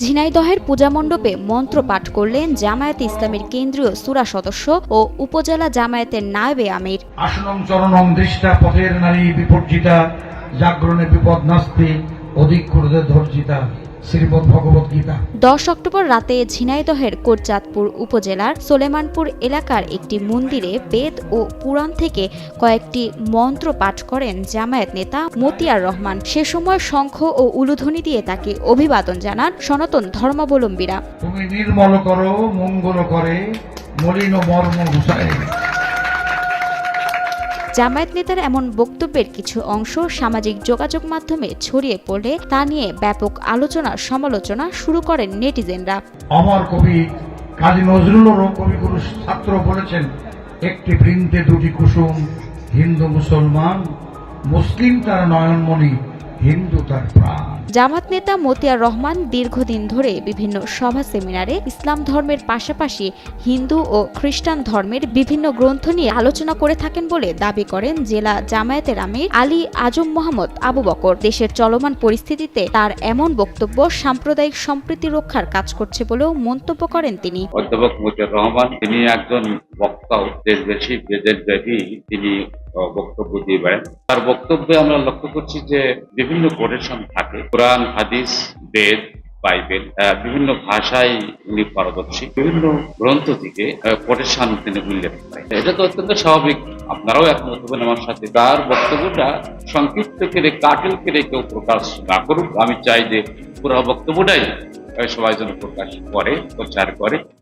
ঝিনাইদহের পূজা মণ্ডপে মন্ত্র পাঠ করলেন জামায়াতে ইসলামীর কেন্দ্রীয় সূরা সদস্য ও উপজেলা জামায়াতের নায়েবে আমির। আসনং চরণং দৃষ্টা পথের নারী বিপর্জিতা জাগরণে বিপদ নাস্তি অধিক ক্রোধে ধর্জিতা শ্রীমদ্ ভগবত গীতা। 10 অক্টোবর রাতে ঝিনাইদহের কোটচাঁদপুর উপজেলার সোলেমানপুর এলাকার একটি মন্দিরে বেদ ও পুরাণ থেকে কয়েকটি মন্ত্র পাঠ করেন জামায়াত নেতা মতিয়ার রহমান। সে সময় শঙ্খ ও উলুধ্বনি দিয়ে তাকে অভিবাদন জানান সনাতন ধর্মাবলম্বীরা। তুমি নির্মল করো মঙ্গল করে মলিন মর্ম ঘুষায়। জামায়াত নেতার এমন বক্তব্যের কিছু অংশ সামাজিক যোগাযোগ মাধ্যমে ছড়িয়ে পড়লে তা নিয়ে ব্যাপক আলোচনা সমালোচনা শুরু করেন নেটিজেনরা। অমর কবি কাজী নজরুলেরও কবিগুরু ছাত্র বলেছেন, একটি বৃন্তে দুটি কুসুম, হিন্দু মুসলমান, মুসলিম তার নয়নমণি, হিন্দু তার প্রাণ। জামায়াত নেতা মতিয়ার রহমান দীর্ঘদিন ধরে বিভিন্ন সভা সেমিনারে ইসলাম ধর্মের পাশাপাশি হিন্দু ও খ্রিস্টান ধর্মের বিভিন্ন গ্রন্থ নিয়ে আলোচনা করে থাকেন বলে দাবি করেন জেলা জামায়াতের আমির আলী আজম মোহাম্মদ আবু বকর। দেশের চলমান পরিস্থিতিতে তার এমন বক্তব্য সাম্প্রদায়িক সম্প্রীতি রক্ষার কাজ করছে বলেও মন্তব্য করেন তিনি। অধ্যাপক মতিয়ার রহমান তিনি একজন বক্তা, দেশব্যাপী বিদেশব্যাপী তিনি বক্তব্য দিয়ে বেড়ান। তার বক্তব্যে আমরা লক্ষ্য করছি যে বিভিন্ন কোটেশন থাকে, কোরআন, হাদিস, বেদ, বাইবেল, বিভিন্ন ভাষায় উনি পারদর্শী। বিভিন্ন গ্রন্থ থেকে কোটেশন তিনি উল্লেখ করেন। এটা তো অত্যন্ত স্বাভাবিক, আপনারাও একমত হবেন আমার সাথে। তার বক্তব্যটা সংক্ষিপ্ত করে কাটিল করে কেউ প্রকাশ না করুক। আমি চাই যে পুরো বক্তব্যটাই সবাই যেন প্রকাশ করে, প্রচার করে।